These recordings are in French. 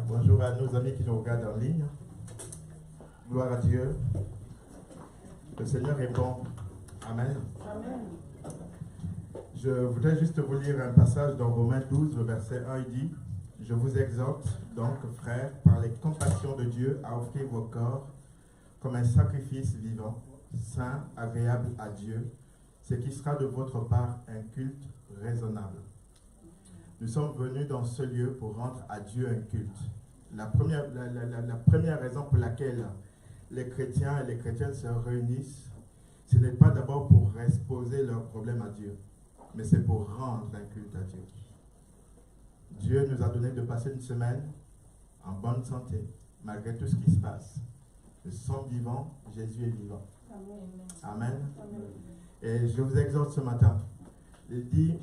Bonjour à nos amis qui nous regardent en ligne. Gloire à Dieu. Le Seigneur est bon. Amen. Amen. Je voudrais juste vous lire un passage dans Romains 12, le verset 1, il dit « Je vous exhorte donc, frères, par les compassions de Dieu, à offrir vos corps comme un sacrifice vivant, saint, agréable à Dieu, ce qui sera de votre part un culte raisonnable. » Nous sommes venus dans ce lieu pour rendre à Dieu un culte. La première raison pour laquelle les chrétiens et les chrétiennes se réunissent, ce n'est pas d'abord pour exposer leurs problèmes à Dieu, mais c'est pour rendre un culte à Dieu. Dieu nous a donné de passer une semaine en bonne santé, malgré tout ce qui se passe. Nous sommes vivants, Jésus est vivant. Amen. Amen. Et je vous exhorte ce matin. Il dit,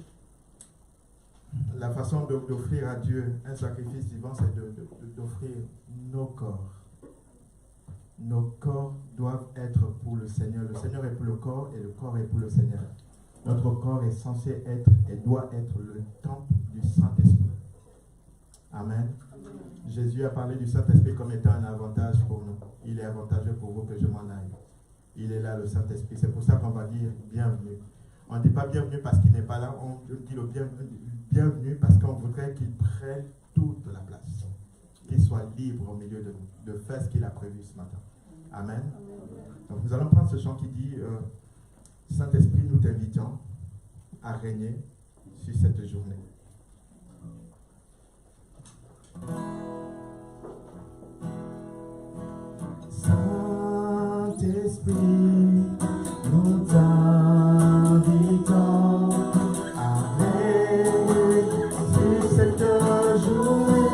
la façon d'offrir à Dieu un sacrifice vivant, c'est d'offrir nos corps. Nos corps doivent être pour le Seigneur. Le Seigneur est pour le corps et le corps est pour le Seigneur. Notre corps est censé être et doit être le temple du Saint-Esprit. Amen. Amen. Jésus a parlé du Saint-Esprit comme étant un avantage pour nous. Il est avantageux pour vous que je m'en aille. Il est là, le Saint-Esprit. C'est pour ça qu'on va dire bienvenue. On ne dit pas bienvenue parce qu'il n'est pas là. On dit le bienvenue parce qu'on voudrait qu'il prenne toute la place. Qu'il soit libre au milieu de nous, de faire ce qu'il a prévu ce matin. Amen. Donc nous allons prendre ce chant qui dit Saint-Esprit, nous t'invitons à régner sur cette journée. Saint-Esprit, nous t'invitons à régner sur cette journée.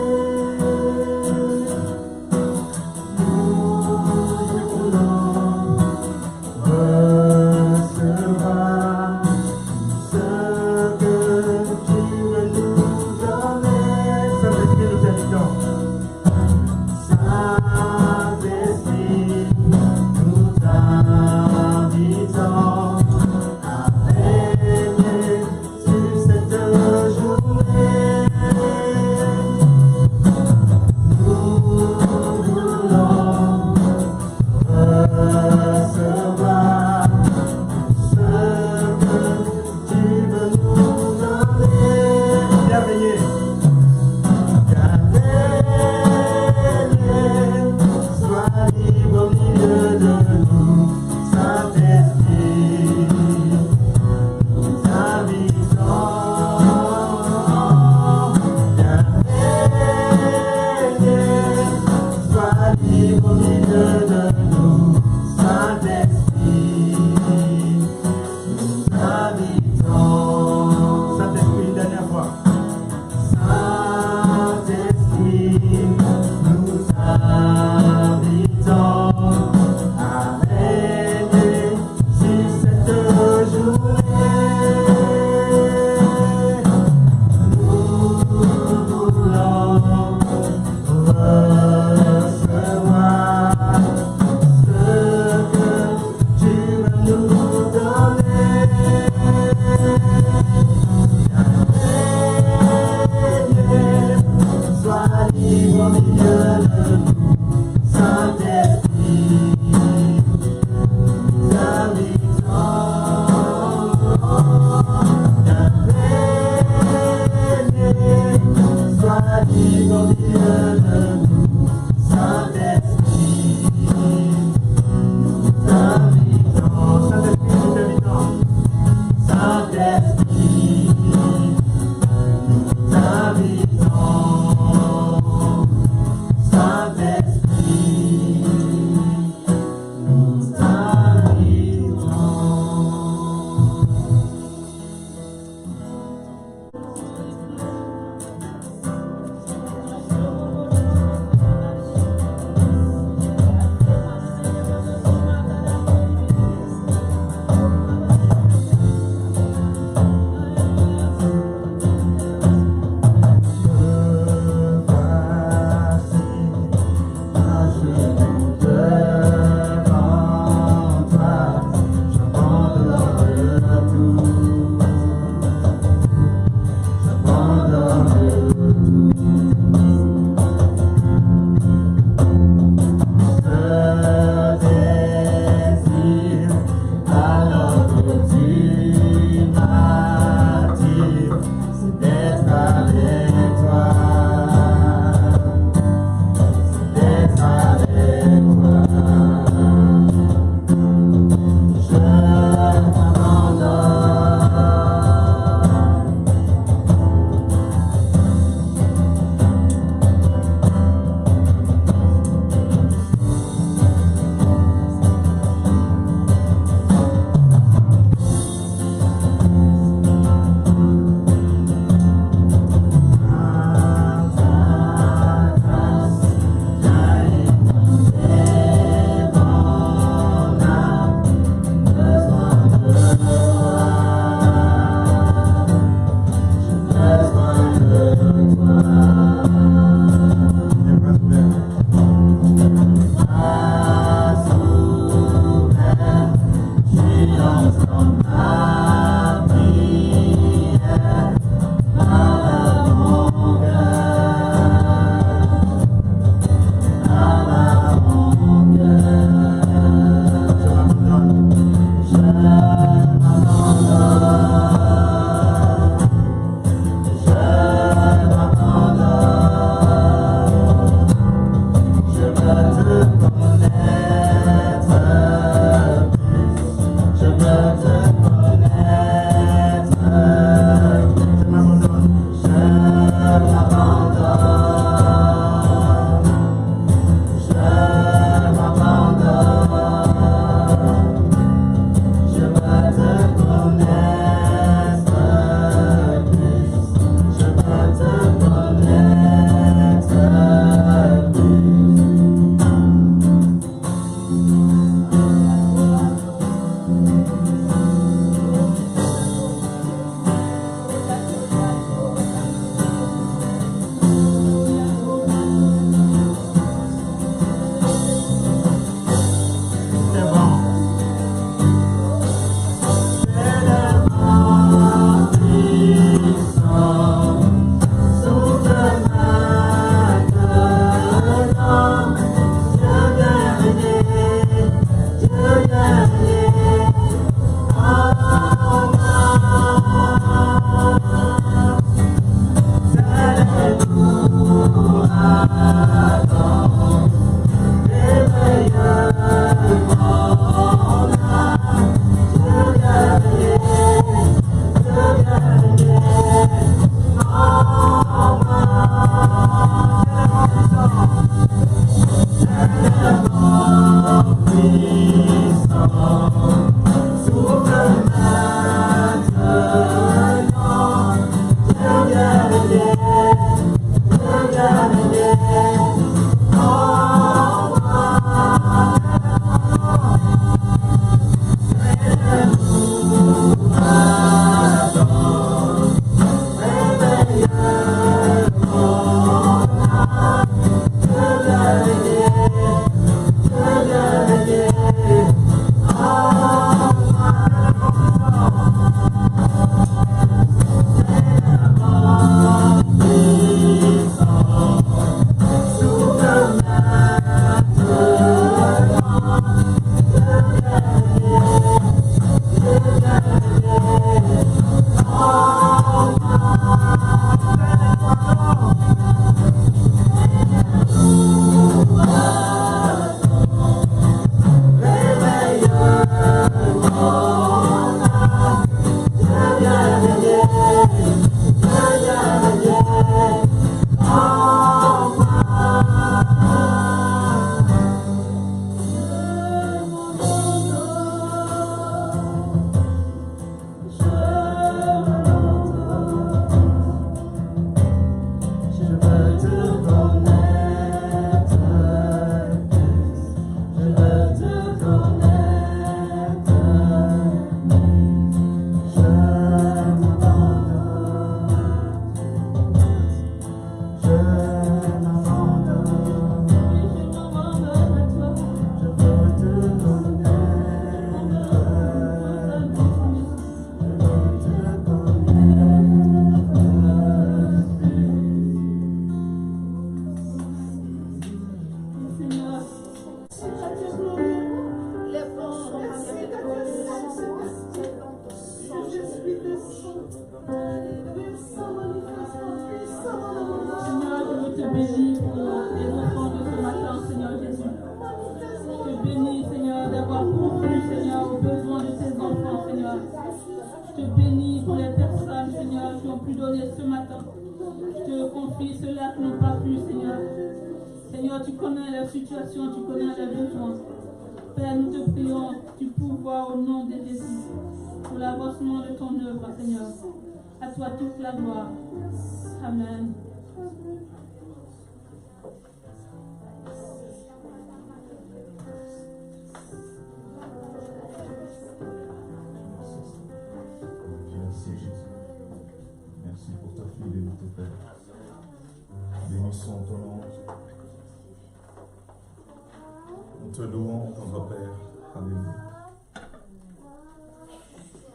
Te louons, notre Père. Alléluia.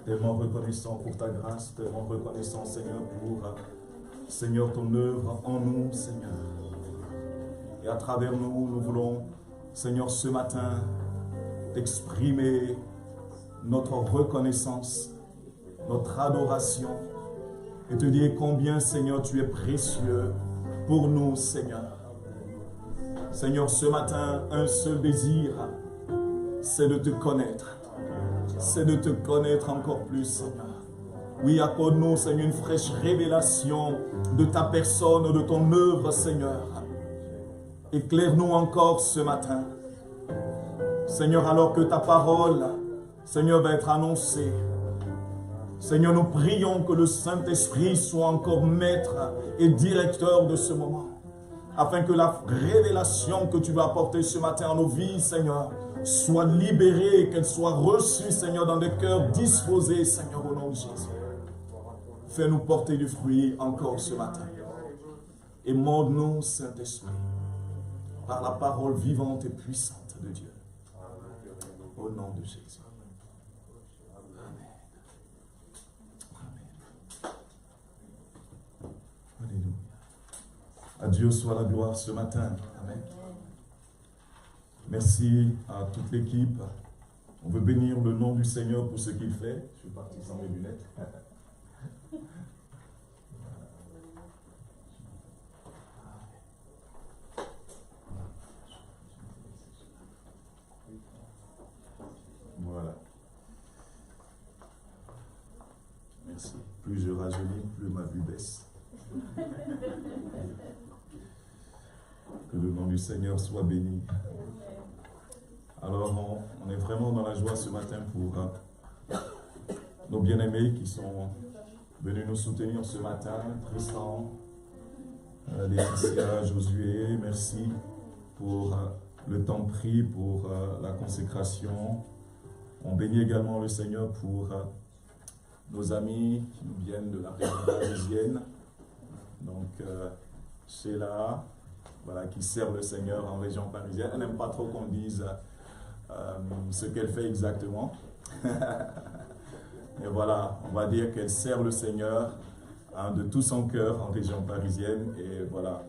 Tellement reconnaissant pour ta grâce, tellement reconnaissant, Seigneur, pour, Seigneur, ton œuvre en nous, Seigneur. Et à travers nous, nous voulons, Seigneur, ce matin, t'exprimer notre reconnaissance, notre adoration, et te dire combien, Seigneur, tu es précieux pour nous, Seigneur. Seigneur, ce matin, un seul désir, c'est de te connaître. C'est de te connaître encore plus, Seigneur. Oui, accorde-nous, Seigneur, une fraîche révélation de ta personne, de ton œuvre, Seigneur. Éclaire-nous encore ce matin. Seigneur, alors que ta parole, Seigneur, va être annoncée. Seigneur, nous prions que le Saint-Esprit soit encore maître et directeur de ce moment. Afin que la révélation que tu vas apporter ce matin à nos vies, Seigneur, soit libérée, qu'elle soit reçue, Seigneur, dans des cœurs disposés, Seigneur, au nom de Jésus. Fais-nous porter du fruit encore ce matin. Et montre-nous, Saint-Esprit, par la parole vivante et puissante de Dieu. Au nom de Jésus. Amen. Amen. Alléluia. À Dieu soit la gloire ce matin. Amen. Merci à toute l'équipe. On veut bénir le nom du Seigneur pour ce qu'il fait. Je suis parti sans mes lunettes. Voilà, je lis, plus ma vue baisse. Que le nom du Seigneur soit béni. Alors, on est vraiment dans la joie ce matin pour nos bien-aimés qui sont venus nous soutenir ce matin. Tristan, Laetitia, Josué, merci pour le temps pris, pour la consécration. On bénit également le Seigneur pour nos amis qui nous viennent de la région parisienne. Donc, Sheila, voilà, qui sert le Seigneur en région parisienne. Elle n'aime pas trop qu'on dise ce qu'elle fait exactement. Mais voilà, on va dire qu'elle sert le Seigneur de tout son cœur en région parisienne. Et voilà,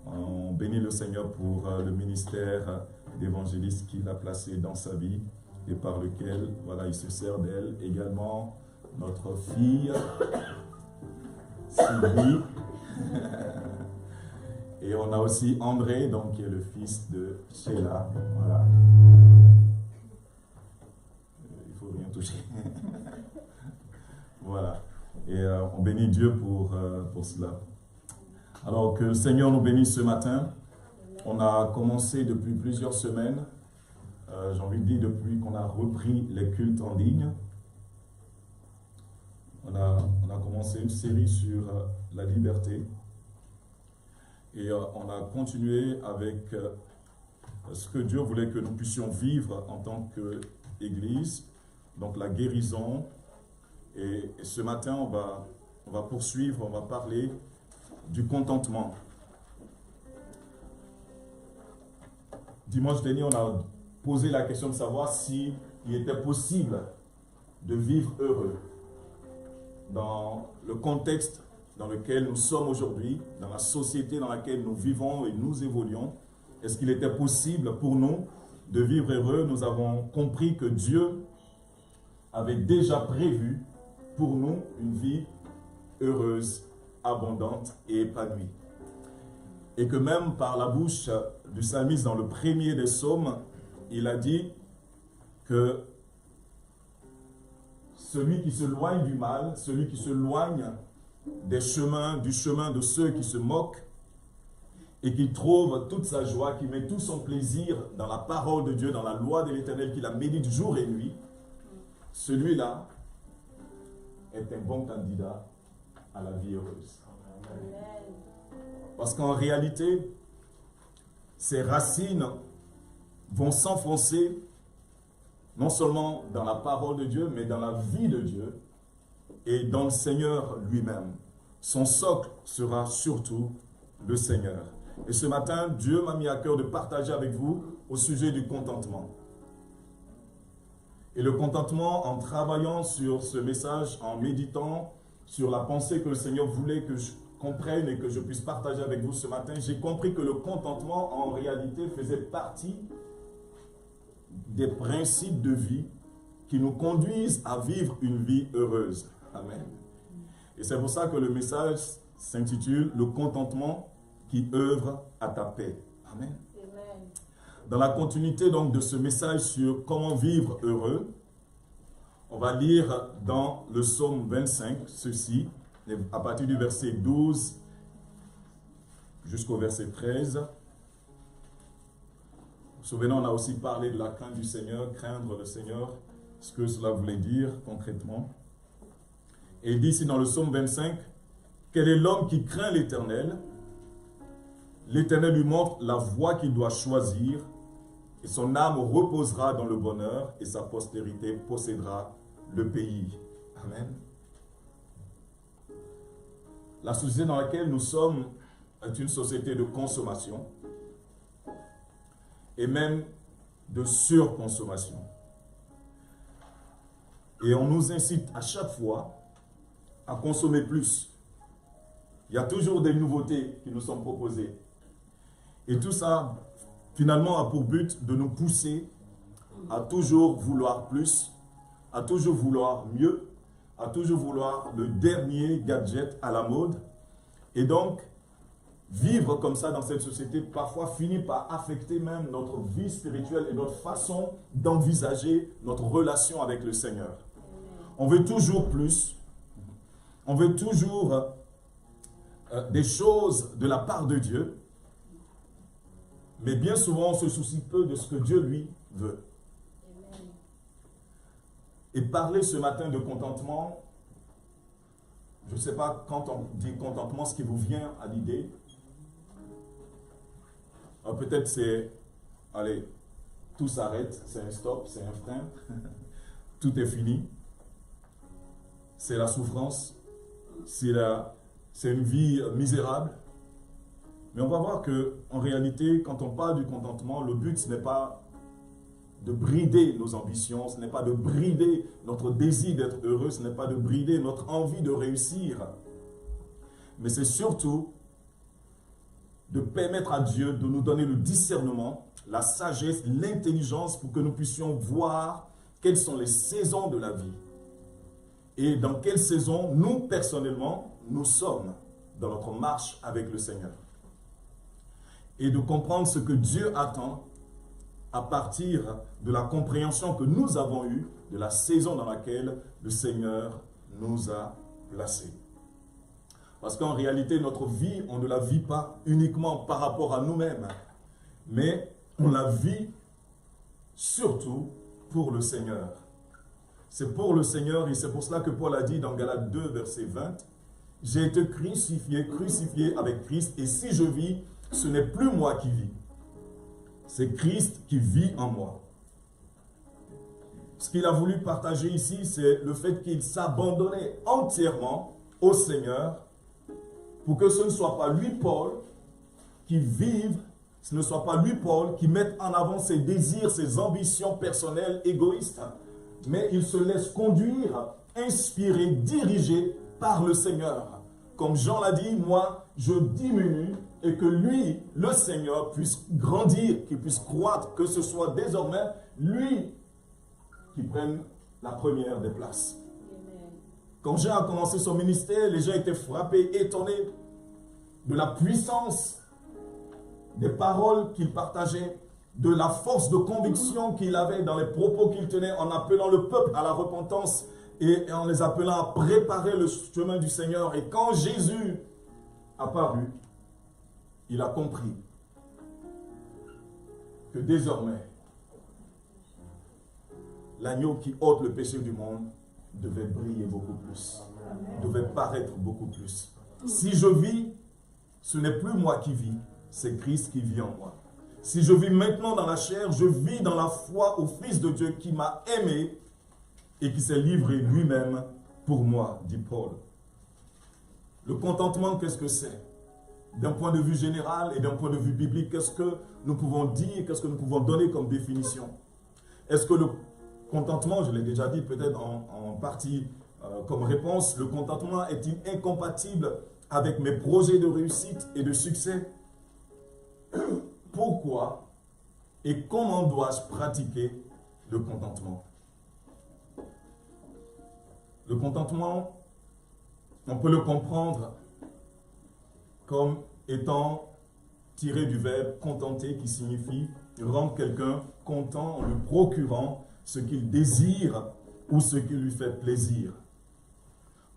on bénit le Seigneur pour le ministère d'évangéliste qu'il a placé dans sa vie et par lequel voilà, il se sert d'elle. Également, notre fille, Sylvie. Et on a aussi André, donc, qui est le fils de Sheila. Voilà. Il ne faut rien toucher. Voilà. Et on bénit Dieu pour cela. Alors que le Seigneur nous bénisse ce matin. On a commencé depuis plusieurs semaines, j'ai envie de dire depuis qu'on a repris les cultes en ligne. On a commencé une série sur la liberté. Et on a continué avec ce que Dieu voulait que nous puissions vivre en tant qu'Église, donc la guérison. Et ce matin, on va poursuivre, on va parler du contentement. Dimanche dernier, on a posé la question de savoir s'il était possible de vivre heureux dans le contexte dans lequel nous sommes aujourd'hui, dans la société dans laquelle nous vivons et nous évoluons. Est-ce qu'il était possible pour nous de vivre heureux? Nous avons compris que Dieu avait déjà prévu pour nous une vie heureuse, abondante et épanouie. Et que même par la bouche du psalmiste dans le premier des psaumes, il a dit que celui qui se loigne du mal, celui qui se loigne du chemin de ceux qui se moquent et qui trouve toute sa joie, qui met tout son plaisir dans la parole de Dieu, dans la loi de l'Éternel, qui la médite jour et nuit, celui-là est un bon candidat à la vie heureuse. Parce qu'en réalité, ces racines vont s'enfoncer non seulement dans la parole de Dieu, mais dans la vie de Dieu et dans le Seigneur lui-même. Son socle sera surtout le Seigneur. Et ce matin, Dieu m'a mis à cœur de partager avec vous au sujet du contentement. Et le contentement, en travaillant sur ce message, en méditant sur la pensée que le Seigneur voulait que je comprenne et que je puisse partager avec vous ce matin, j'ai compris que le contentement, en réalité, faisait partie des principes de vie qui nous conduisent à vivre une vie heureuse. Amen. Et c'est pour ça que le message s'intitule « Le contentement qui œuvre à ta paix ». Amen. Amen. Dans la continuité donc de ce message sur comment vivre heureux, on va lire dans le psaume 25 ceci, à partir du verset 12 jusqu'au verset 13. Vous vous souvenez, on a aussi parlé de la crainte du Seigneur, craindre le Seigneur, ce que cela voulait dire concrètement. Et il dit ici dans le psaume 25, « Quel est l'homme qui craint l'Éternel? L'Éternel lui montre la voie qu'il doit choisir, et son âme reposera dans le bonheur, et sa postérité possédera le pays. » Amen. La société dans laquelle nous sommes est une société de consommation, et même de surconsommation. Et on nous incite à chaque fois à consommer plus. Il y a toujours des nouveautés qui nous sont proposées. Et tout ça, finalement, a pour but de nous pousser à toujours vouloir plus, à toujours vouloir mieux, à toujours vouloir le dernier gadget à la mode. Et donc, vivre comme ça dans cette société, parfois finit par affecter même notre vie spirituelle et notre façon d'envisager notre relation avec le Seigneur. On veut toujours plus, On veut toujours des choses de la part de Dieu, mais bien souvent on se soucie peu de ce que Dieu lui veut. Et parler ce matin de contentement, je ne sais pas quand on dit contentement, ce qui vous vient à l'idée. Peut-être c'est, allez, tout s'arrête, c'est un stop, c'est un frein, tout est fini. C'est la souffrance, c'est une vie misérable. Mais on va voir qu'en réalité, quand on parle du contentement, le but ce n'est pas de brider nos ambitions, ce n'est pas de brider notre désir d'être heureux, ce n'est pas de brider notre envie de réussir. Mais c'est surtout de permettre à Dieu de nous donner le discernement, la sagesse, l'intelligence pour que nous puissions voir quelles sont les saisons de la vie. Et dans quelle saison, nous, personnellement, nous sommes dans notre marche avec le Seigneur. Et de comprendre ce que Dieu attend à partir de la compréhension que nous avons eue de la saison dans laquelle le Seigneur nous a placés. Parce qu'en réalité, notre vie, on ne la vit pas uniquement par rapport à nous-mêmes, mais on la vit surtout pour le Seigneur. C'est pour le Seigneur et c'est pour cela que Paul a dit dans Galates 2, verset 20, « J'ai été crucifié avec Christ, et si je vis, ce n'est plus moi qui vis. C'est Christ qui vit en moi. » Ce qu'il a voulu partager ici, c'est le fait qu'il s'abandonnait entièrement au Seigneur pour que ce ne soit pas lui, Paul, qui vive, ce ne soit pas lui, Paul, qui mette en avant ses désirs, ses ambitions personnelles, égoïstes, mais il se laisse conduire, inspirer, diriger par le Seigneur. Comme Jean l'a dit, moi, je diminue et que lui, le Seigneur, puisse grandir, qu'il puisse croître, que ce soit désormais lui qui prenne la première des places. Quand Jean a commencé son ministère, les gens étaient frappés, étonnés de la puissance des paroles qu'il partageait, de la force de conviction qu'il avait dans les propos qu'il tenait en appelant le peuple à la repentance et en les appelant à préparer le chemin du Seigneur. Et quand Jésus apparut, il a compris que désormais, l'agneau qui ôte le péché du monde devait briller beaucoup plus, devait paraître beaucoup plus. Si je vis, ce n'est plus moi qui vis, c'est Christ qui vit en moi. Si je vis maintenant dans la chair, je vis dans la foi au Fils de Dieu qui m'a aimé et qui s'est livré lui-même pour moi, dit Paul. Le contentement, qu'est-ce que c'est? D'un point de vue général et d'un point de vue biblique, qu'est-ce que nous pouvons dire, qu'est-ce que nous pouvons donner comme définition? Est-ce que le contentement, je l'ai déjà dit peut-être en partie comme réponse, le contentement est-il incompatible avec mes projets de réussite et de succès? Pourquoi et comment dois-je pratiquer le contentement? Le contentement, on peut le comprendre comme étant tiré du verbe contenter qui signifie rendre quelqu'un content en lui procurant ce qu'il désire ou ce qui lui fait plaisir.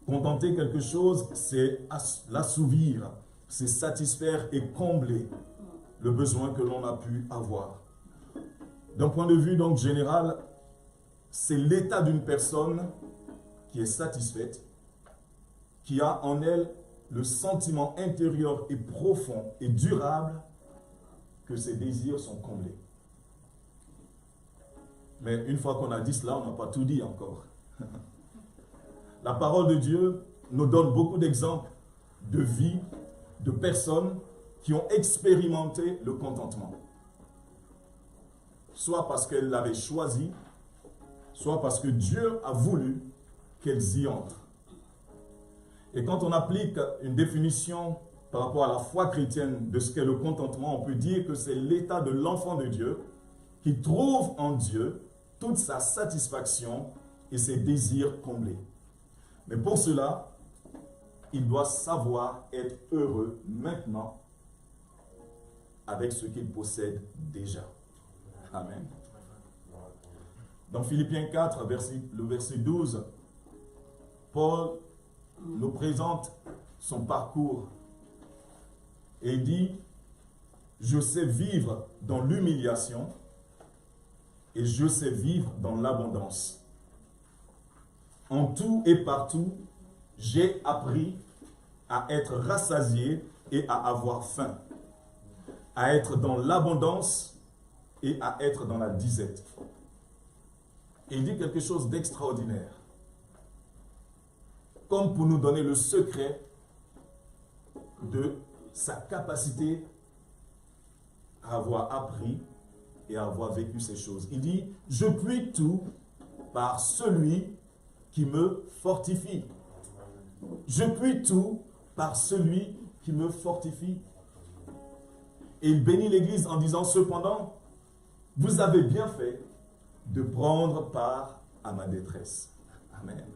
Contenter quelque chose, c'est l'assouvir, c'est satisfaire et combler le besoin que l'on a pu avoir. D'un point de vue donc général, c'est l'état d'une personne qui est satisfaite, qui a en elle le sentiment intérieur et profond et durable que ses désirs sont comblés. Mais une fois qu'on a dit cela, on n'a pas tout dit encore. La parole de Dieu nous donne beaucoup d'exemples de vie, de personnes qui ont expérimenté le contentement. Soit parce qu'elles l'avaient choisi, soit parce que Dieu a voulu qu'elles y entrent. Et quand on applique une définition par rapport à la foi chrétienne de ce qu'est le contentement, on peut dire que c'est l'état de l'enfant de Dieu qui trouve en Dieu toute sa satisfaction et ses désirs comblés. Mais pour cela, il doit savoir être heureux maintenant avec ce qu'il possède déjà. Amen. Dans Philippiens 4, le verset 12, Paul nous présente son parcours. Et il dit, je sais vivre dans l'humiliation et je sais vivre dans l'abondance. En tout et partout, j'ai appris à être rassasié et à avoir faim, à être dans l'abondance et à être dans la disette. Et il dit quelque chose d'extraordinaire, comme pour nous donner le secret de sa capacité à avoir appris et à avoir vécu ces choses. Il dit, je puis tout par celui qui me fortifie. Je puis tout par celui qui me fortifie. Et il bénit l'Église en disant, cependant, vous avez bien fait de prendre part à ma détresse. Amen.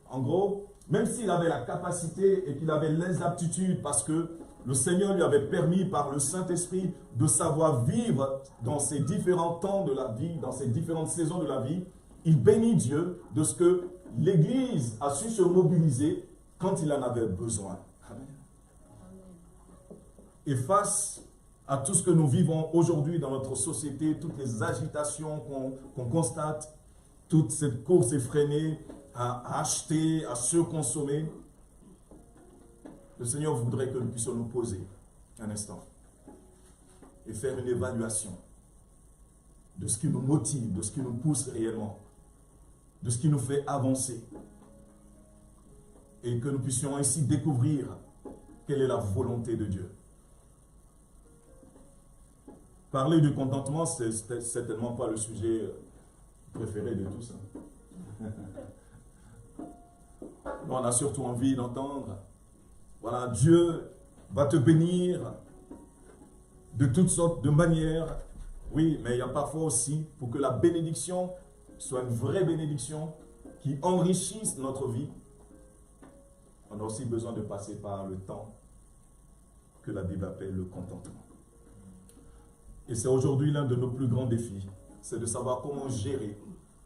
En gros, même s'il avait la capacité et qu'il avait les aptitudes, parce que le Seigneur lui avait permis par le Saint-Esprit de savoir vivre dans ces différents temps de la vie, dans ces différentes saisons de la vie, il bénit Dieu de ce que l'Église a su se mobiliser quand il en avait besoin. Amen. Et face à tout ce que nous vivons aujourd'hui dans notre société, toutes les agitations qu'on constate, toute cette course effrénée à acheter, à se consommer, le Seigneur voudrait que nous puissions nous poser un instant et faire une évaluation de ce qui nous motive, de ce qui nous pousse réellement, de ce qui nous fait avancer, et que nous puissions ainsi découvrir quelle est la volonté de Dieu. Parler du contentement, c'est certainement pas le sujet préféré de tous. On a surtout envie d'entendre, voilà, Dieu va te bénir de toutes sortes de manières. Oui, mais il y a parfois aussi, pour que la bénédiction soit une vraie bénédiction qui enrichisse notre vie, on a aussi besoin de passer par le temps que la Bible appelle le contentement. Et c'est aujourd'hui l'un de nos plus grands défis, c'est de savoir comment gérer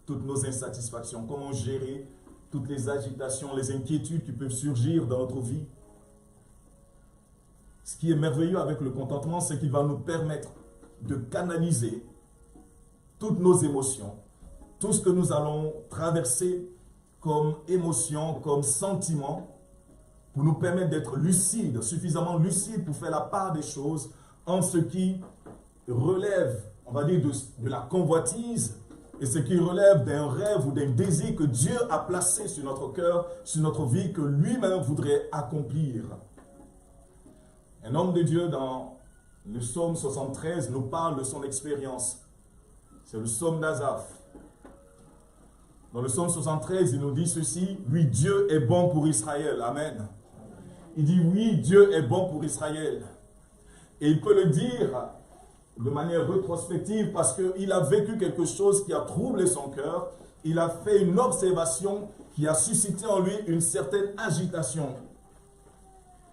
toutes nos insatisfactions, comment gérer toutes les agitations, les inquiétudes qui peuvent surgir dans notre vie. Ce qui est merveilleux avec le contentement, c'est qu'il va nous permettre de canaliser toutes nos émotions, tout ce que nous allons traverser comme émotions, comme sentiments, pour nous permettre d'être lucides, suffisamment lucides pour faire la part des choses en ce qui relève, on va dire, de la convoitise et ce qui relève d'un rêve ou d'un désir que Dieu a placé sur notre cœur, sur notre vie, que lui-même voudrait accomplir. Un homme de Dieu dans le psaume 73 nous parle de son expérience. C'est le psaume d'Asaph. Dans le psaume 73, il nous dit ceci, « Oui, Dieu est bon pour Israël. » Amen. Il dit, oui, Dieu est bon pour Israël. Et il peut le dire de manière rétrospective parce qu'il a vécu quelque chose qui a troublé son cœur. Il a fait une observation qui a suscité en lui une certaine agitation.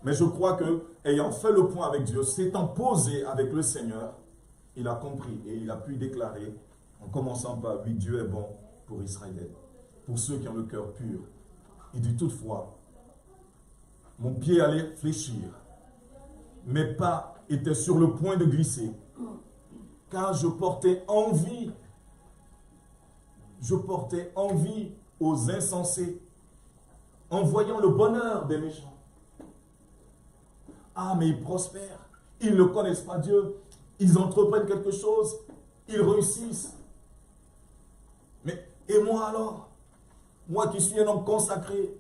Mais je crois que, ayant fait le point avec Dieu, s'étant posé avec le Seigneur, il a compris et il a pu déclarer, en commençant par, oui, Dieu est bon pour Israël, pour ceux qui ont le cœur pur. Il dit toutefois, mon pied allait fléchir, mes pas étaient sur le point de glisser, car je portais envie aux insensés, en voyant le bonheur des méchants. Ah, mais ils prospèrent, ils ne connaissent pas Dieu, ils entreprennent quelque chose, ils réussissent. Mais, et moi alors? Moi qui suis un homme consacré,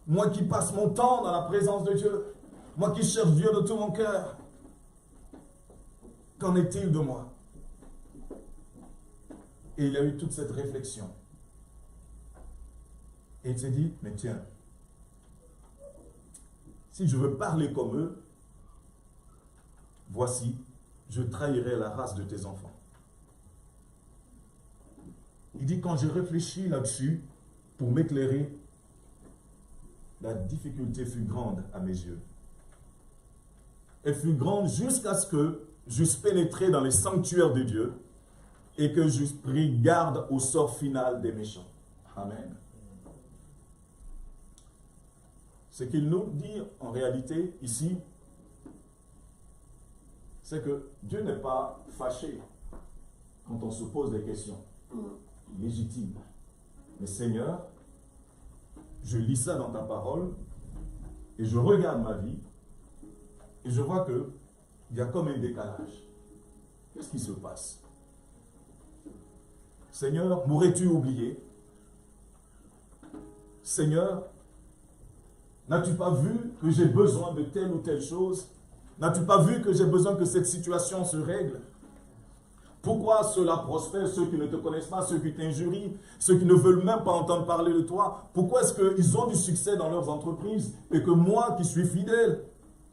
moi qui passe mon temps dans la présence de Dieu, moi qui cherche Dieu de tout mon cœur, qu'en est-il de moi? Et il a eu toute cette réflexion. Et il s'est dit, mais tiens, si je veux parler comme eux, voici, je trahirai la race de tes enfants. Il dit, quand j'ai réfléchi là-dessus, pour m'éclairer, la difficulté fut grande à mes yeux. Elle fut grande jusqu'à ce que j'eusse pénétré dans les sanctuaires de Dieu et que j'eusse pris garde au sort final des méchants. Amen. Ce qu'il nous dit en réalité ici, c'est que Dieu n'est pas fâché quand on se pose des questions légitimes. Mais Seigneur, je lis ça dans ta parole et je regarde ma vie et je vois qu'il y a comme un décalage. Qu'est-ce qui se passe? Seigneur, m'aurais-tu oublié? Seigneur, n'as-tu pas vu que j'ai besoin de telle ou telle chose? N'as-tu pas vu que j'ai besoin que cette situation se règle? Pourquoi cela prospère, ceux qui ne te connaissent pas, ceux qui t'injurient, ceux qui ne veulent même pas entendre parler de toi? Pourquoi est-ce qu'ils ont du succès dans leurs entreprises et que moi qui suis fidèle,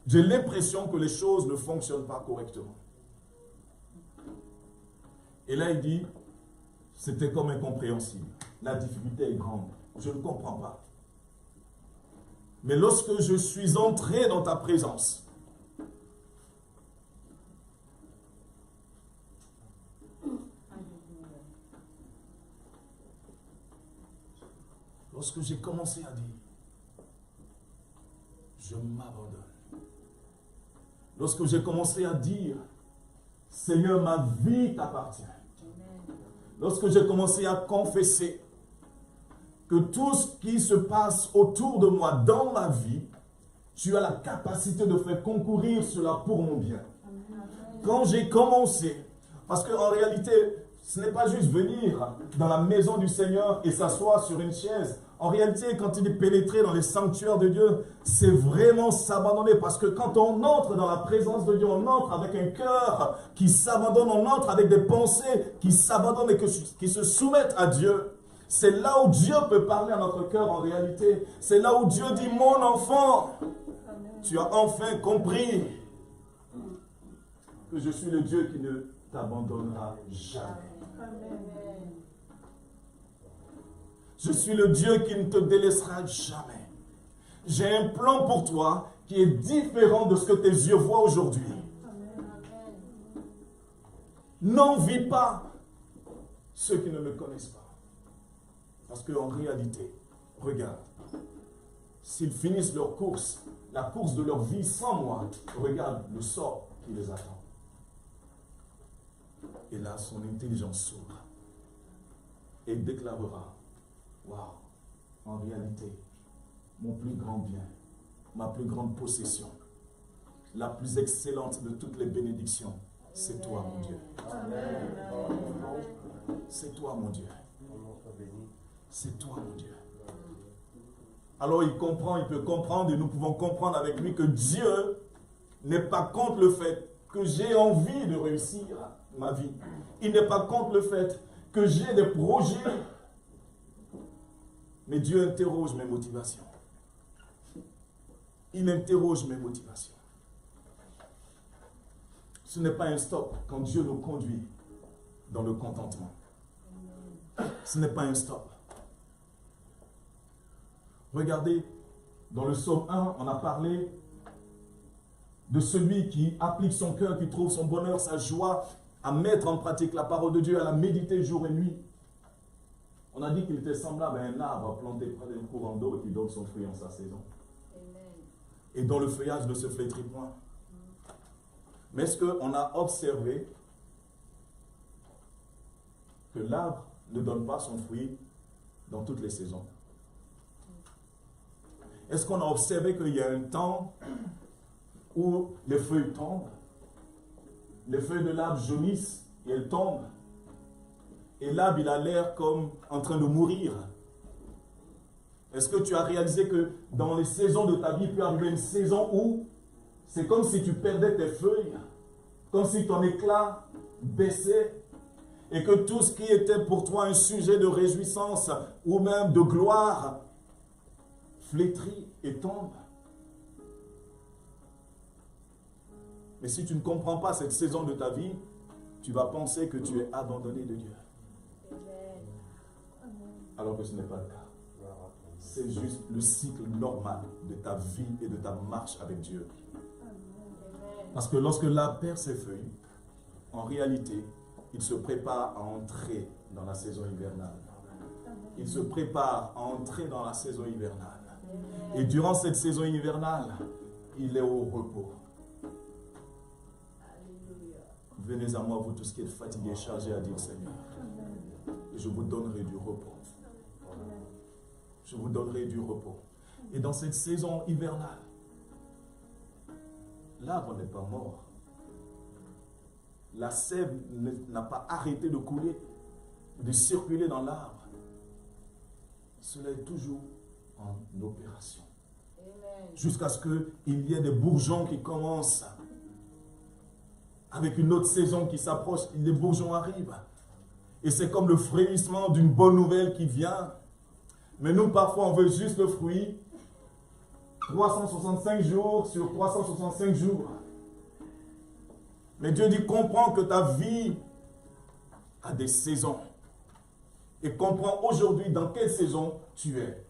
j'ai l'impression que les choses ne fonctionnent pas correctement? Et là il dit, c'était comme incompréhensible. La difficulté est grande. Je ne comprends pas. Mais lorsque je suis entré dans ta présence, lorsque j'ai commencé à dire, je m'abandonne. Lorsque j'ai commencé à dire, Seigneur, ma vie t'appartient. Lorsque j'ai commencé à confesser que tout ce qui se passe autour de moi dans ma vie, tu as la capacité de faire concourir cela pour mon bien. Quand j'ai commencé, parce qu'en réalité, ce n'est pas juste venir dans la maison du Seigneur et s'asseoir sur une chaise. En réalité, quand il est pénétré dans les sanctuaires de Dieu, c'est vraiment s'abandonner. Parce que quand on entre dans la présence de Dieu, on entre avec un cœur qui s'abandonne, on entre avec des pensées qui s'abandonnent et qui se soumettent à Dieu. C'est là où Dieu peut parler à notre cœur en réalité. C'est là où Dieu dit, mon enfant, tu as enfin compris que je suis le Dieu qui ne t'abandonnera jamais. Je suis le Dieu qui ne te délaissera jamais. J'ai un plan pour toi qui est différent de ce que tes yeux voient aujourd'hui. N'envie pas ceux qui ne me connaissent pas. Parce qu'en réalité, regarde, s'ils finissent leur course, la course de leur vie sans moi, regarde le sort qui les attend. Et là, son intelligence s'ouvre et déclarera, waouh, en réalité, mon plus grand bien, ma plus grande possession, la plus excellente de toutes les bénédictions, c'est toi, mon Dieu. C'est toi, mon Dieu. C'est toi, mon Dieu. Alors il comprend, il peut comprendre et nous pouvons comprendre avec lui que Dieu n'est pas contre le fait que j'ai envie de réussir ma vie. Il n'est pas contre le fait que j'ai des projets. Mais Dieu interroge mes motivations. Il interroge mes motivations. Ce n'est pas un stop quand Dieu nous conduit dans le contentement. Ce n'est pas un stop. Regardez, dans le psaume 1, on a parlé de celui qui applique son cœur, qui trouve son bonheur, sa joie, à mettre en pratique la parole de Dieu, à la méditer jour et nuit. On a dit qu'il était semblable à un arbre planté près d'un courant d'eau et qui donne son fruit en sa saison. Et dont le feuillage ne se flétrit point. Mais est-ce qu'on a observé que l'arbre ne donne pas son fruit dans toutes les saisons? Est-ce qu'on a observé qu'il y a un temps où les feuilles tombent, les feuilles de l'arbre jaunissent et elles tombent, et l'arbre il a l'air comme en train de mourir? Est-ce que tu as réalisé que dans les saisons de ta vie, il peut arriver une saison où c'est comme si tu perdais tes feuilles, comme si ton éclat baissait, et que tout ce qui était pour toi un sujet de réjouissance ou même de gloire flétrit et tombe? Mais si tu ne comprends pas cette saison de ta vie, tu vas penser que tu es abandonné de Dieu. Alors que ce n'est pas le cas. C'est juste le cycle normal de ta vie et de ta marche avec Dieu. Parce que lorsque l'arbre perd ses feuilles, en réalité, il se prépare à entrer dans la saison hivernale. Il se prépare à entrer dans la saison hivernale. Et durant cette saison hivernale, il est au repos. Venez à moi, vous tous qui êtes fatigués, chargés, a dit le Seigneur. Et je vous donnerai du repos. Je vous donnerai du repos. Et dans cette saison hivernale, l'arbre n'est pas mort. La sève n'a pas arrêté de couler, de circuler dans l'arbre. Cela est toujours en opération. Jusqu'à ce qu'il y ait des bourgeons qui commencent. Avec une autre saison qui s'approche, les bourgeons arrivent. Et c'est comme le frémissement d'une bonne nouvelle qui vient. Mais nous, parfois, on veut juste le fruit. 365 jours sur 365 jours. Mais Dieu dit, comprends que ta vie a des saisons. Et comprends aujourd'hui dans quelle saison tu es.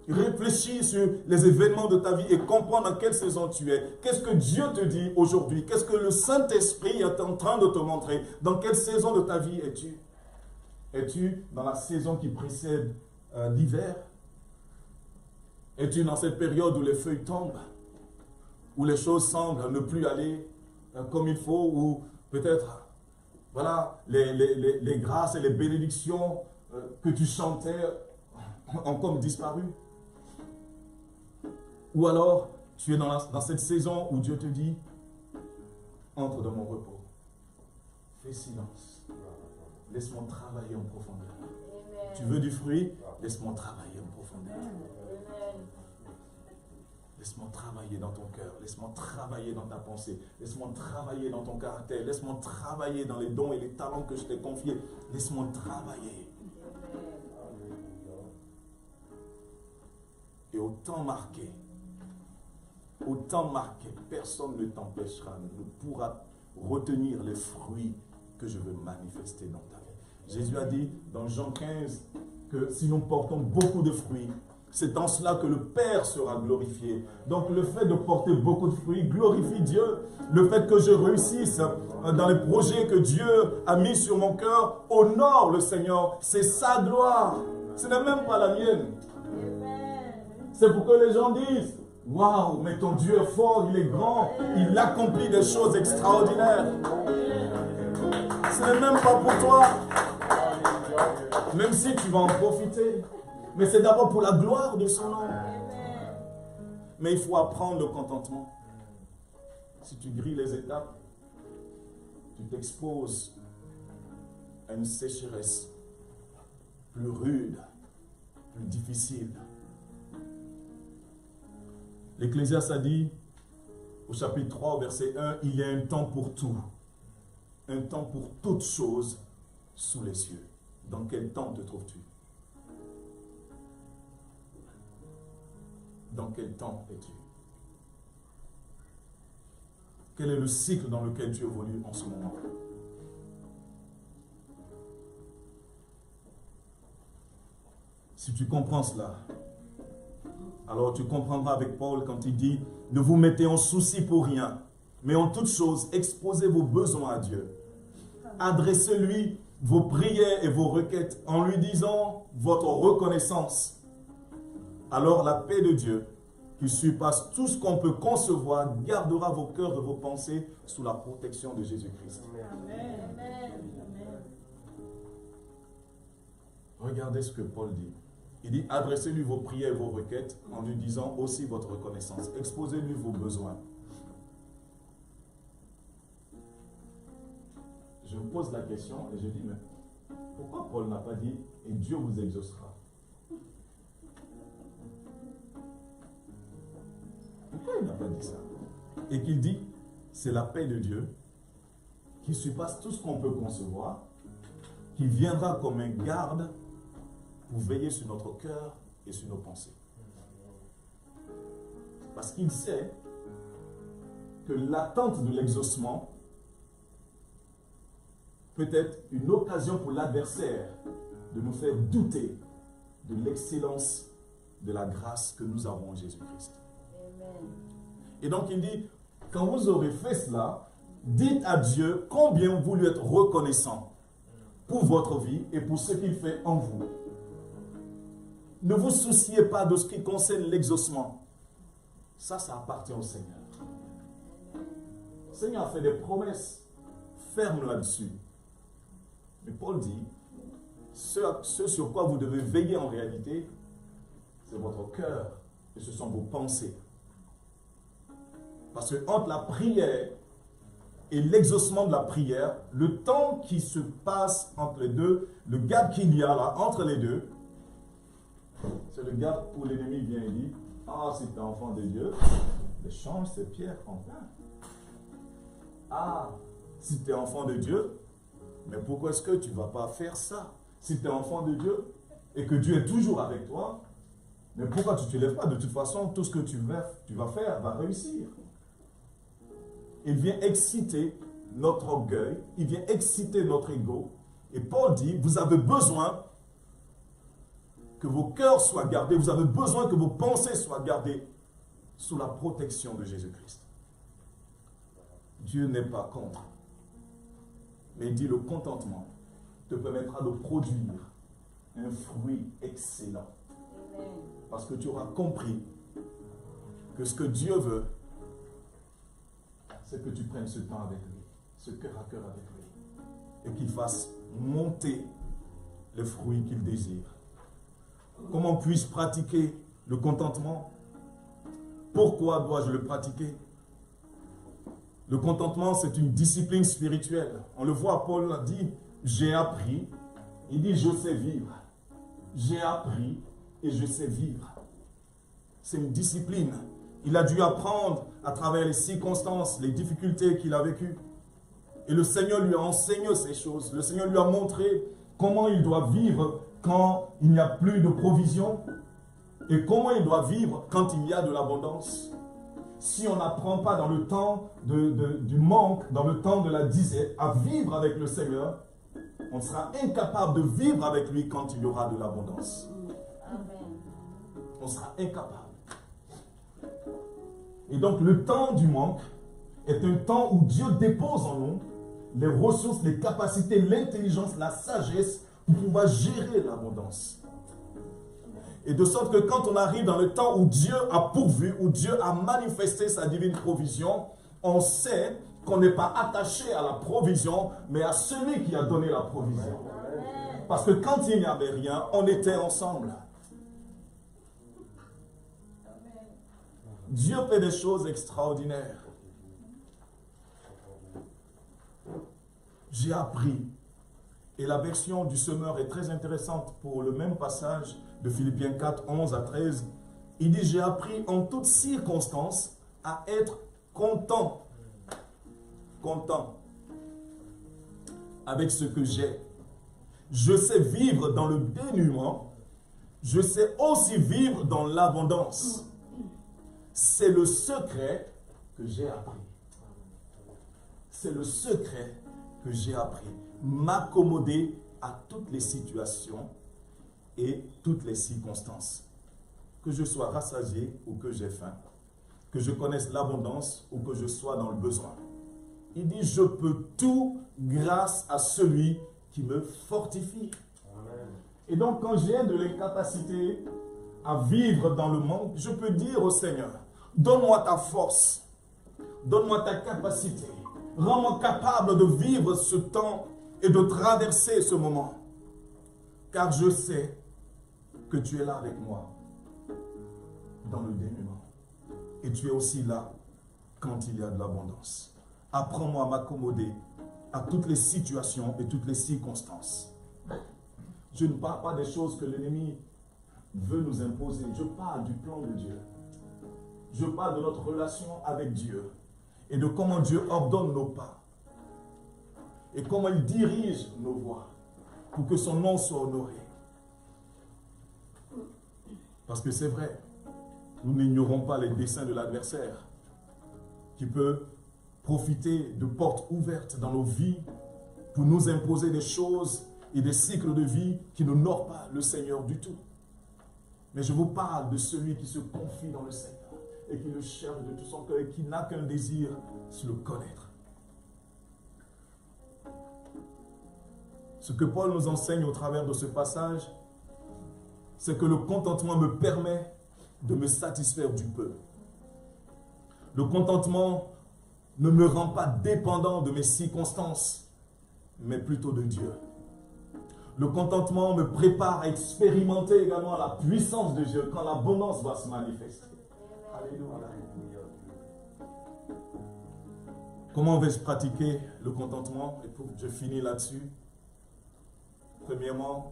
Réfléchis sur les événements de ta vie et comprends dans quelle saison tu es. Qu'est-ce que Dieu te dit aujourd'hui? Qu'est-ce que le Saint-Esprit est en train de te montrer? Dans quelle saison de ta vie es-tu? Es-tu dans la saison qui précède l'hiver? Es-tu dans cette période où les feuilles tombent? Où les choses semblent ne plus aller comme il faut? Ou peut-être, voilà, les grâces et les bénédictions que tu chantais ont comme disparu? Ou alors, tu es dans cette saison où Dieu te dit, entre dans mon repos. Fais silence. Laisse-moi travailler en profondeur. Amen. Tu veux du fruit? Laisse-moi travailler en profondeur. Amen. Laisse-moi travailler dans ton cœur. Laisse-moi travailler dans ta pensée. Laisse-moi travailler dans ton caractère. Laisse-moi travailler dans les dons et les talents que je t'ai confiés. Laisse-moi travailler. Et au temps marqué, personne ne t'empêchera, ne pourra retenir les fruits que je veux manifester dans ta vie. Jésus a dit dans Jean 15 que si nous portons beaucoup de fruits, c'est en cela que le Père sera glorifié. Donc le fait de porter beaucoup de fruits glorifie Dieu. Le fait que je réussisse dans les projets que Dieu a mis sur mon cœur honore le Seigneur. C'est sa gloire. Ce n'est même pas la mienne. C'est pour que les gens disent, waouh, mais ton Dieu est fort, il est grand, il accomplit des choses extraordinaires. Ce n'est même pas pour toi, même si tu vas en profiter. Mais c'est d'abord pour la gloire de son nom. Mais il faut apprendre le contentement. Si tu grilles les étapes, tu t'exposes à une sécheresse plus rude, plus difficile. L'Ecclésiaste a dit, au chapitre 3, au verset 1, il y a un temps pour tout. Un temps pour toutes choses sous les cieux. Dans quel temps te trouves-tu? Dans quel temps es-tu? Quel est le cycle dans lequel tu évolues en ce moment? Si tu comprends cela, alors tu comprendras avec Paul quand il dit « Ne vous mettez en souci pour rien, mais en toute chose, exposez vos besoins à Dieu. Adressez-lui vos prières et vos requêtes en lui disant votre reconnaissance. Alors la paix de Dieu, qui surpasse tout ce qu'on peut concevoir, gardera vos cœurs et vos pensées sous la protection de Jésus-Christ. » Regardez ce que Paul dit. Il dit, adressez-lui vos prières et vos requêtes en lui disant aussi votre reconnaissance. Exposez-lui vos besoins. Je me pose la question et je dis, mais pourquoi Paul n'a pas dit, et Dieu vous exaucera? Pourquoi il n'a pas dit ça? Et qu'il dit, c'est la paix de Dieu qui surpasse tout ce qu'on peut concevoir, qui viendra comme un garde pour veiller sur notre cœur et sur nos pensées. Parce qu'il sait que l'attente de l'exaucement peut être une occasion pour l'adversaire de nous faire douter de l'excellence de la grâce que nous avons en Jésus-Christ. Et donc il dit, quand vous aurez fait cela, dites à Dieu combien vous lui êtes reconnaissant pour votre vie et pour ce qu'il fait en vous. Ne vous souciez pas de ce qui concerne l'exaucement. Ça appartient au Seigneur. Le Seigneur a fait des promesses fermes là-dessus. Mais Paul dit, ce sur quoi vous devez veiller en réalité, c'est votre cœur et ce sont vos pensées. Parce que entre la prière et l'exaucement de la prière, le temps qui se passe entre les deux, le gap qu'il y a là, entre les deux, c'est le gap où l'ennemi vient et dit, ah, si tu es enfant de Dieu, change ces pierres en pain. Ah, si tu es enfant de Dieu, mais pourquoi est-ce que tu ne vas pas faire ça? Si tu es enfant de Dieu et que Dieu est toujours avec toi, mais pourquoi tu ne te lèves pas? De toute façon, tout ce que tu vas faire va réussir. Il vient exciter notre orgueil, il vient exciter notre ego. Et Paul dit, vous avez besoin que vos cœurs soient gardés, vous avez besoin que vos pensées soient gardées sous la protection de Jésus-Christ. Dieu n'est pas contre. Mais il dit, le contentement te permettra de produire un fruit excellent. Parce que tu auras compris que ce que Dieu veut, c'est que tu prennes ce temps avec lui, ce cœur à cœur avec lui, et qu'il fasse monter les fruits qu'il désire. Comment puis-je pratiquer le contentement? Pourquoi dois-je le pratiquer? Le contentement, c'est une discipline spirituelle. On le voit, Paul a dit, j'ai appris. Il dit, je sais vivre. J'ai appris et je sais vivre. C'est une discipline. Il a dû apprendre à travers les circonstances, les difficultés qu'il a vécues. Et le Seigneur lui a enseigné ces choses. Le Seigneur lui a montré comment il doit vivre quand il n'y a plus de provision et comment il doit vivre quand il y a de l'abondance. Si on n'apprend pas dans le temps du manque, dans le temps de la disette, à vivre avec le Seigneur, on sera incapable de vivre avec lui quand il y aura de l'abondance. On sera incapable. Et donc le temps du manque est un temps où Dieu dépose en nous les ressources, les capacités, l'intelligence, la sagesse pour pouvoir gérer l'abondance. Et de sorte que quand on arrive dans le temps où Dieu a pourvu, où Dieu a manifesté sa divine provision, on sait qu'on n'est pas attaché à la provision, mais à celui qui a donné la provision. Parce que quand il n'y avait rien, on était ensemble. Dieu fait des choses extraordinaires. J'ai appris. Et la version du semeur est très intéressante pour le même passage de Philippiens 4, 11 à 13. Il dit, j'ai appris en toutes circonstances à être content. Content avec ce que j'ai. Je sais vivre dans le dénuement. Je sais aussi vivre dans l'abondance. C'est le secret que j'ai appris. C'est le secret que j'ai appris. M'accommoder à toutes les situations et toutes les circonstances. Que je sois rassasié ou que j'ai faim. Que je connaisse l'abondance ou que je sois dans le besoin. Il dit, je peux tout grâce à celui qui me fortifie. Amen. Et donc, quand j'ai de l'incapacité à vivre dans le manque, je peux dire au Seigneur, donne-moi ta force, donne-moi ta capacité, rends-moi capable de vivre ce temps et de traverser ce moment. Car je sais que tu es là avec moi dans le dénuement. Et tu es aussi là quand il y a de l'abondance. Apprends-moi à m'accommoder à toutes les situations et toutes les circonstances. Je ne parle pas des choses que l'ennemi veut nous imposer. Je parle du plan de Dieu. Je parle de notre relation avec Dieu et de comment Dieu ordonne nos pas et comment il dirige nos voies pour que son nom soit honoré. Parce que c'est vrai, nous n'ignorons pas les desseins de l'adversaire qui peut profiter de portes ouvertes dans nos vies pour nous imposer des choses et des cycles de vie qui n'honorent pas le Seigneur du tout. Mais je vous parle de celui qui se confie dans le Seigneur et qui le cherche de tout son cœur et qui n'a qu'un désir, c'est le connaître. Ce que Paul nous enseigne au travers de ce passage, c'est que le contentement me permet de me satisfaire du peu. Le contentement ne me rend pas dépendant de mes circonstances, mais plutôt de Dieu. Le contentement me prépare à expérimenter également la puissance de Dieu quand l'abondance va se manifester. Alléluia. Comment vais-je pratiquer le contentement? Et je finis là-dessus. Premièrement,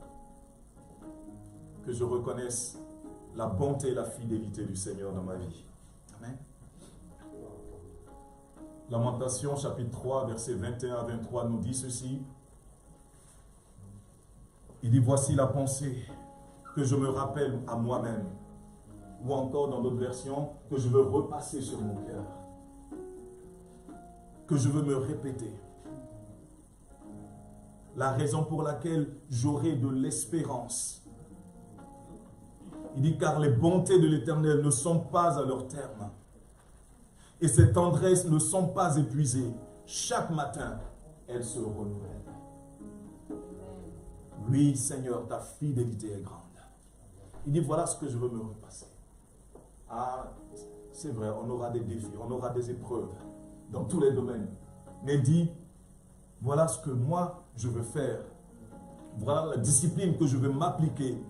que je reconnaisse la bonté et la fidélité du Seigneur dans ma vie. Amen. Lamentation chapitre 3, versets 21 à 23 nous dit ceci. Il dit, voici la pensée que je me rappelle à moi-même. Ou encore dans d'autres versions, que je veux repasser sur mon cœur. Que je veux me répéter. La raison pour laquelle j'aurai de l'espérance. Il dit, car les bontés de l'Éternel ne sont pas à leur terme. Et ses tendresses ne sont pas épuisées. Chaque matin, elles se renouvellent. Oui, Seigneur, ta fidélité est grande. Il dit, voilà ce que je veux me repasser. Ah, c'est vrai, on aura des défis, on aura des épreuves dans tous les domaines. Mais il dit, voilà ce que moi, je veux faire. Voilà la discipline que je veux m'appliquer.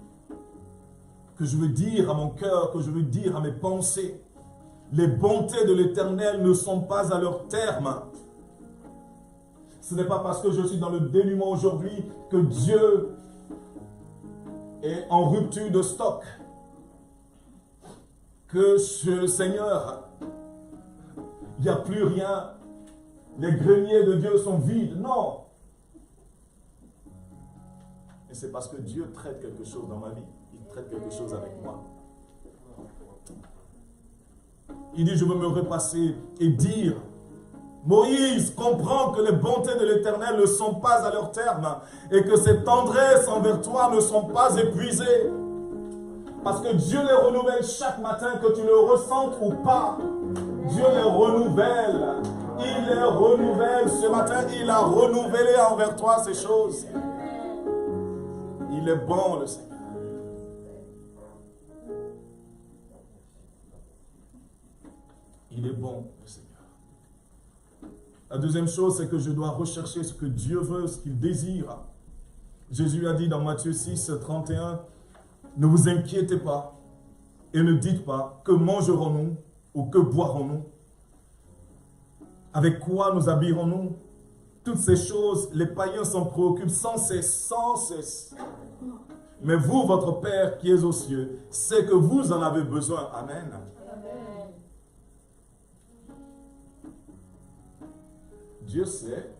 Que je veux dire à mon cœur, que je veux dire à mes pensées. Les bontés de l'Éternel ne sont pas à leur terme. Ce n'est pas parce que je suis dans le dénuement aujourd'hui que Dieu est en rupture de stock. Que le Seigneur, il n'y a plus rien. Les greniers de Dieu sont vides. Non. Et c'est parce que Dieu traite quelque chose dans ma vie. Il traite quelque chose avec moi. Il dit, je veux me repasser et dire, Moïse comprend que les bontés de l'Éternel ne sont pas à leur terme et que ses tendresses envers toi ne sont pas épuisées. Parce que Dieu les renouvelle chaque matin, que tu le ressentes ou pas. Dieu les renouvelle. Il les renouvelle. Ce matin, il a renouvelé envers toi ces choses. Il est bon, le Seigneur. Il est bon, le Seigneur. La deuxième chose, c'est que je dois rechercher ce que Dieu veut, ce qu'il désire. Jésus a dit dans Matthieu 6, 31, ne vous inquiétez pas et ne dites pas que mangerons-nous ou que boirons-nous. Avec quoi nous habillerons-nous? Toutes ces choses, les païens s'en préoccupent sans cesse, sans cesse. Mais vous, votre Père qui est aux cieux, c'est que vous en avez besoin. Amen. Dieu sait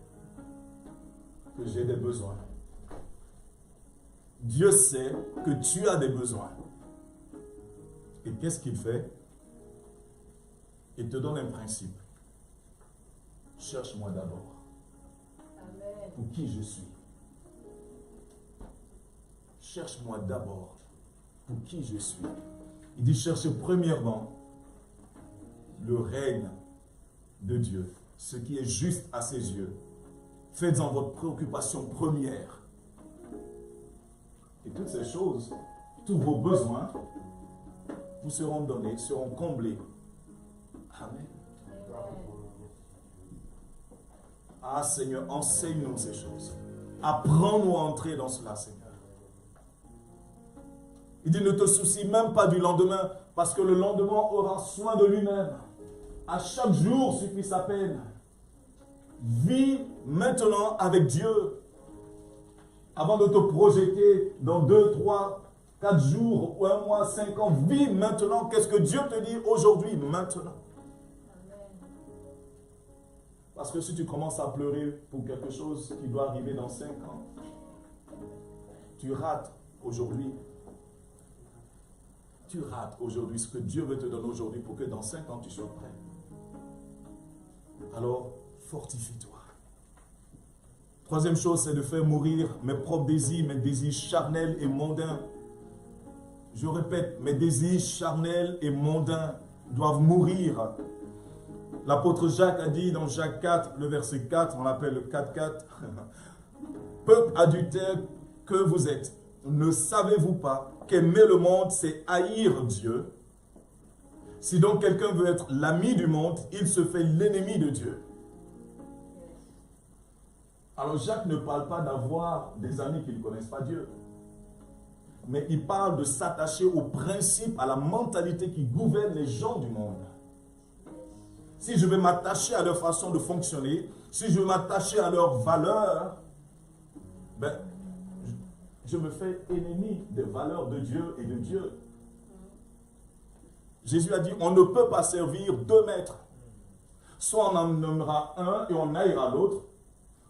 que j'ai des besoins. Dieu sait que tu as des besoins. Et qu'est-ce qu'il fait? Il te donne un principe. Cherche-moi d'abord. Pour qui je suis. Cherche-moi d'abord pour qui je suis. Il dit cherchez premièrement le règne de Dieu, ce qui est juste à ses yeux. Faites-en votre préoccupation première. Et toutes ces choses, tous vos besoins, vous seront donnés, seront comblés. Amen. Ah Seigneur, enseigne-nous ces choses. Apprends-nous à entrer dans cela, Seigneur. Il dit, ne te soucie même pas du lendemain, parce que le lendemain aura soin de lui-même. À chaque jour suffit sa peine. Vis maintenant avec Dieu. Avant de te projeter dans 2, 3, 4 jours, ou 1 mois, 5 ans, vis maintenant. Qu'est-ce que Dieu te dit aujourd'hui, maintenant? Parce que si tu commences à pleurer pour quelque chose qui doit arriver dans 5 ans, tu rates aujourd'hui. Tu rates aujourd'hui ce que Dieu veut te donner aujourd'hui pour que dans 5 ans tu sois prêt. Alors, fortifie-toi. Troisième chose, c'est de faire mourir mes propres désirs, mes désirs charnels et mondains. Je répète, mes désirs charnels et mondains doivent mourir. L'apôtre Jacques a dit dans Jacques 4, le verset 4, on l'appelle le 4-4, « Peuple adultère que vous êtes, ne savez-vous pas qu'aimer le monde, c'est haïr Dieu, si donc quelqu'un veut être l'ami du monde, il se fait l'ennemi de Dieu. Alors Jacques ne parle pas d'avoir des amis qui ne connaissent pas Dieu, mais il parle de s'attacher aux principes, à la mentalité qui gouverne les gens du monde. Si je veux m'attacher à leur façon de fonctionner, si je veux m'attacher à leurs valeurs, ben, je me fais ennemi des valeurs de Dieu et de Dieu. Jésus a dit, on ne peut pas servir deux maîtres. Soit on en aimera un et on haïra l'autre,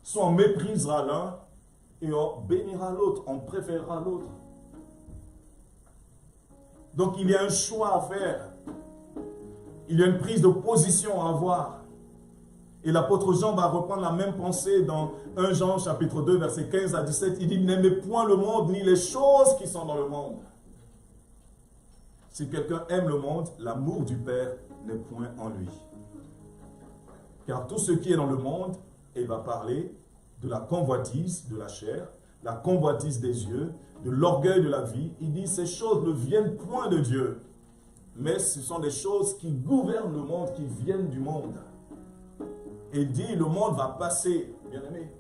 soit on méprisera l'un et on bénira l'autre, on préférera l'autre. Donc il y a un choix à faire. Il y a une prise de position à avoir. Et l'apôtre Jean va reprendre la même pensée dans 1 Jean chapitre 2 versets 15 à 17. Il dit, n'aimez point le monde ni les choses qui sont dans le monde. Si quelqu'un aime le monde, l'amour du Père n'est point en lui. Car tout ce qui est dans le monde, il va parler de la convoitise de la chair, la convoitise des yeux, de l'orgueil de la vie. Il dit, ces choses ne viennent point de Dieu, mais ce sont des choses qui gouvernent le monde, qui viennent du monde. Et il dit, le monde va passer, bien aimé.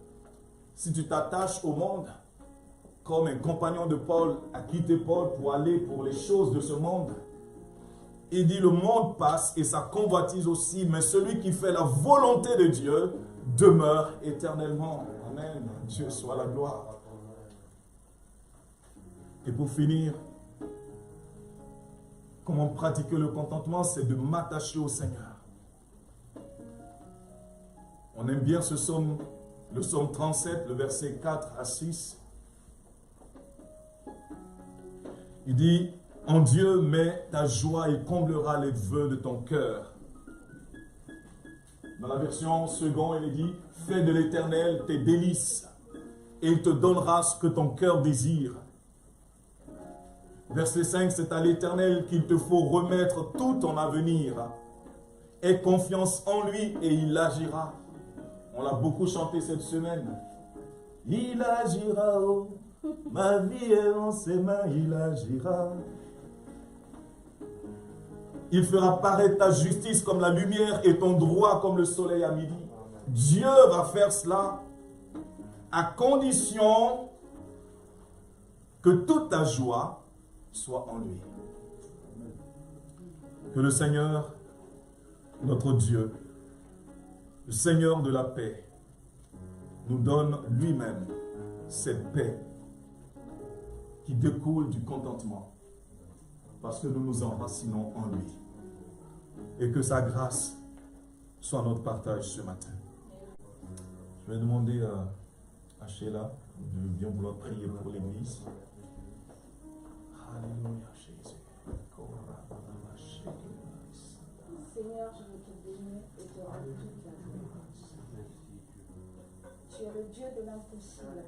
Si tu t'attaches au monde, comme un compagnon de Paul a quitté Paul pour aller pour les choses de ce monde, il dit, le monde passe et sa convoitise aussi, mais celui qui fait la volonté de Dieu demeure éternellement. Amen. Dieu soit la gloire. Et pour finir, comment pratiquer le contentement, c'est de m'attacher au Seigneur. On aime bien ce psaume, le psaume 37, le verset 4 à 6. Il dit, en Dieu mets ta joie et comblera les vœux de ton cœur. Dans la version seconde, il est dit, fais de l'Éternel tes délices et il te donnera ce que ton cœur désire. Verset 5, c'est à l'Éternel qu'il te faut remettre tout ton avenir. Aie confiance en lui et il agira. On l'a beaucoup chanté cette semaine. Il agira, oh, ma vie est en ses mains, il agira. Il fera paraître ta justice comme la lumière et ton droit comme le soleil à midi. Dieu va faire cela à condition que toute ta joie soit en lui. Que le Seigneur, notre Dieu, le Seigneur de la paix, nous donne lui-même cette paix qui découle du contentement, parce que nous nous enracinons en lui. Et que sa grâce soit notre partage ce matin. Je vais demander à Sheila de bien vouloir prier pour l'Église. Alléluia, Jésus. Seigneur, je veux te bénir et te rendre toute la gloire. Tu es le Dieu de l'impossible.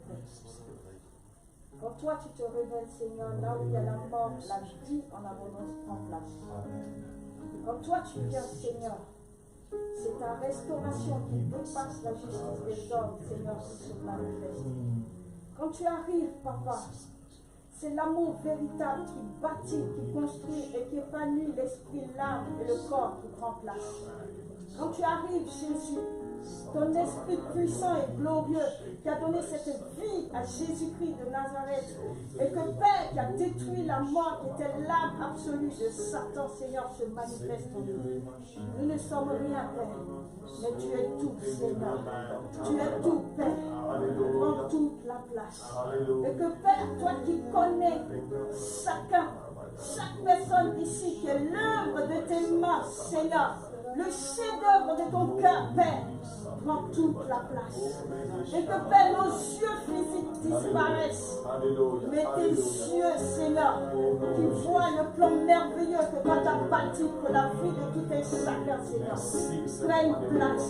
Quand toi tu te révèles, Seigneur, là où il y a la mort, la vie en abondance prend place. Quand toi tu viens, Seigneur, c'est ta restauration qui dépasse la justice des hommes, Seigneur, qui se manifeste. Quand tu arrives, Papa, c'est l'amour véritable qui bâtit, qui construit et qui épanouit l'esprit, l'âme et le corps qui prend place. Quand tu arrives, Jésus, ton esprit puissant et glorieux qui a donné cette vie à Jésus-Christ de Nazareth et que Père qui a détruit la mort qui était l'âme absolue de Satan, Seigneur, se manifeste en nous. Nous ne sommes rien, Père, mais tu es tout, Seigneur. Tu es tout, Père. Prends toute la place. Et que Père, toi qui connais chacun, chaque personne ici qui est l'œuvre de tes mains, Seigneur, le chef-d'œuvre de ton cœur, Père, prend toute la place. Et que, Père, nos yeux physiques disparaissent. Mais tes yeux, Seigneur, qui voient le plan merveilleux que toi t'as bâti pour la vie de tout un chacun, Seigneur, prennent place.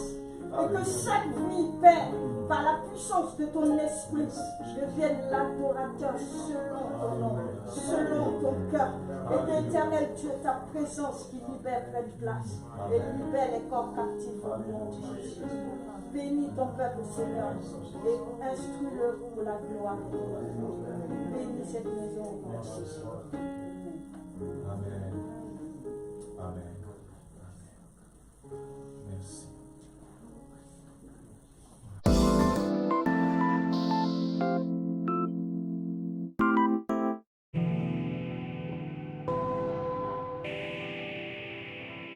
Et que chaque vie, Père, par la puissance de ton esprit, devienne l'adorateur selon ton nom, selon ton cœur. Et éternel Dieu, ta présence qui libère pleine place et libère les corps captifs au nom de Jésus. Bénis ton peuple, Seigneur, et instruis-le pour la gloire. Bénis cette maison. Amen.